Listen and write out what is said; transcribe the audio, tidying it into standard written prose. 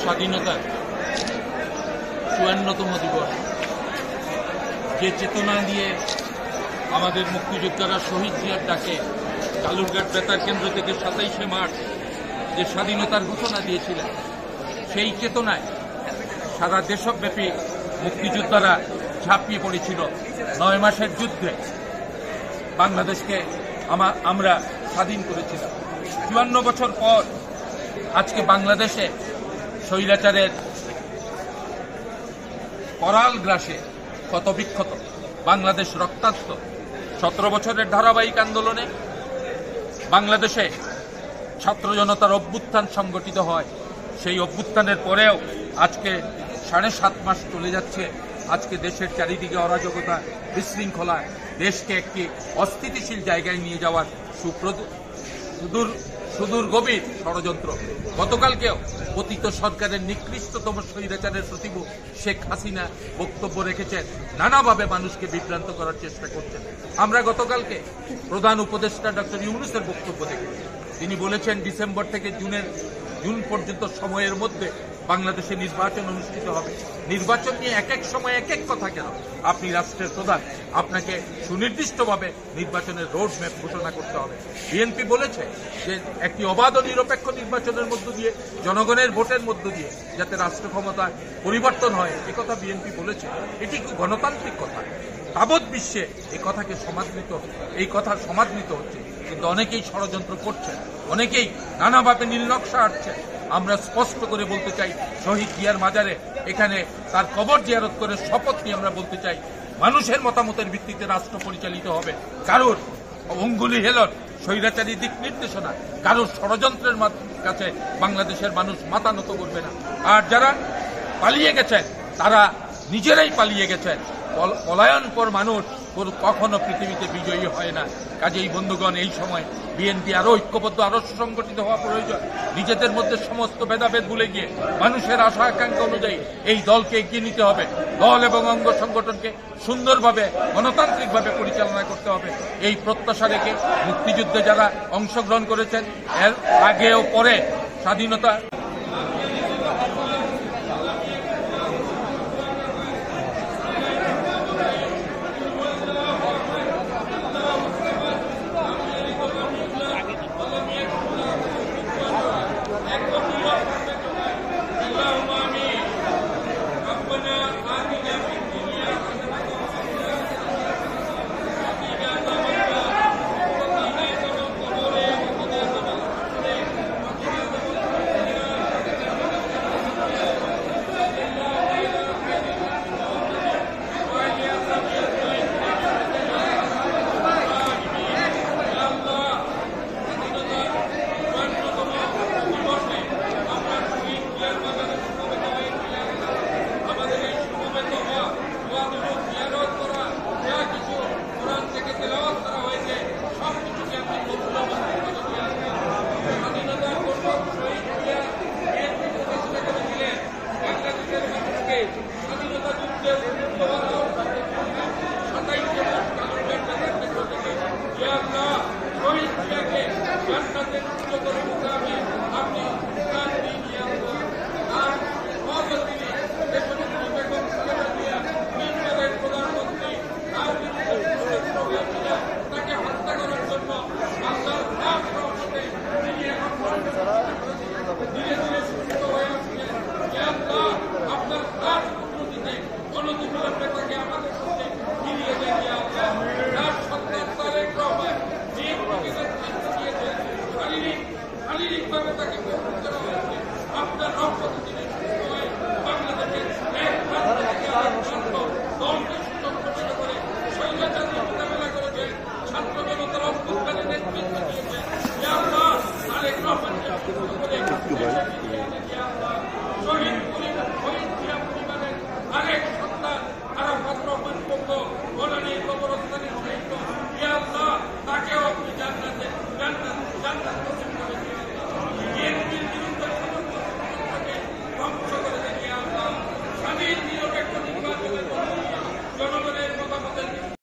স্বাধীনতার ৫৪তম দিবস, যে চেতনা দিয়ে আমাদের মুক্তিযোদ্ধারা শহীদ জিয়ার ডাকে কালুরঘাট বেতার কেন্দ্র থেকে ২৭শে মার্চ যে স্বাধীনতার ঘোষণা দিয়েছিলেন, সেই চেতনায় সারা দেশব্যাপী মুক্তিযোদ্ধারা ঝাঁপিয়ে পড়েছিল। ৯ মাসের যুদ্ধে বাংলাদেশকে আমরা স্বাধীন করেছিলাম। ৫৪ বছর পর আজকে বাংলাদেশে স্বৈরাচারের করাল গ্রাসে ক্ষতবিক্ষত বাংলাদেশ রক্তাক্ত। ১৭ বছরের ধারাবাহিক আন্দোলনে বাংলাদেশে ছাত্র জনতার অভ্যুত্থান সংগঠিত হয়। সেই অভ্যুত্থানের পরেও আজকে ৭.৫ মাস চলে যাচ্ছে। আজকে দেশের চারিদিকে অরাজকতা, বিশৃঙ্খলা, দেশকে একটি অস্থিতিশীল জায়গায় নিয়ে যাওয়ার সুদূর গভীর ষড়যন্ত্র। গতকালকেও পতিত সরকারের নিকৃষ্টতম স্বৈরাচারের প্রতিভূ শেখ হাসিনা বক্তব্য রেখেছেন, নানাভাবে মানুষকে বিভ্রান্ত করার চেষ্টা করছেন। আমরা গতকালকে প্রধান উপদেষ্টা ডক্টর ইউনূসের বক্তব্য দেখেছি। তিনি বলেছেন ডিসেম্বর থেকে জুন পর্যন্ত সময়ের মধ্যে বাংলাদেশে নির্বাচন অনুষ্ঠিত হবে। নির্বাচন নিয়ে এক এক সময় এক এক কথা কেন? আপনি রাষ্ট্রের প্রধান, আপনাকে সুনির্দিষ্টভাবে নির্বাচনের রোড ম্যাপ ঘোষণা করতে হবে। বিএনপি বলেছে যে একটি অবাধ ও নিরপেক্ষ নির্বাচনের মধ্য দিয়ে, জনগণের ভোটের মধ্য দিয়ে যাতে রাষ্ট্র ক্ষমতা পরিবর্তন হয়, একথা বিএনপি বলেছে। এটি কি গণতান্ত্রিক কথা? তাবৎ বিশ্বে এই কথা সমাদৃত হচ্ছে, কিন্তু অনেকেই ষড়যন্ত্র করছেন, অনেকেই নানাভাবে নীলনকশা আঁটছেন। আমরা স্পষ্ট করে বলতে চাই, শহীদ জিয়ার মাজারে এখানে তার কবর জিয়ারত করে শপথ নিয়ে আমরা বলতে চাই, মানুষের মতামতের ভিত্তিতে রাষ্ট্র পরিচালিত হবে। কারোর অঙ্গুলি হেলন, স্বৈরাচারী দিক নির্দেশনা, কারোর ষড়যন্ত্রের কাছে বাংলাদেশের মানুষ মাথা নত করবে না। আর যারা পালিয়ে গেছেন তারা নিজেরাই পালিয়ে গেছেন। পলায়নপর মানুষ কখনো পৃথিবীতে বিজয়ী হয় না। কাজেই বন্ধুগণ, এই সময় বিএনপি আরো ঐক্যবদ্ধ, আরো সুসংগঠিত হওয়া প্রয়োজন। নিজেদের মধ্যে সমস্ত ভেদাভেদ ভুলে গিয়ে মানুষের আশা আকাঙ্ক্ষা অনুযায়ী এই দলকে এগিয়ে নিতে হবে। দল এবং অঙ্গ সংগঠনকে সুন্দরভাবে, গণতান্ত্রিকভাবে পরিচালনা করতে হবে। এই প্রত্যাশা রেখে মুক্তিযুদ্ধে যারা অংশগ্রহণ করেছেন, এর আগে ও পরে স্বাধীনতা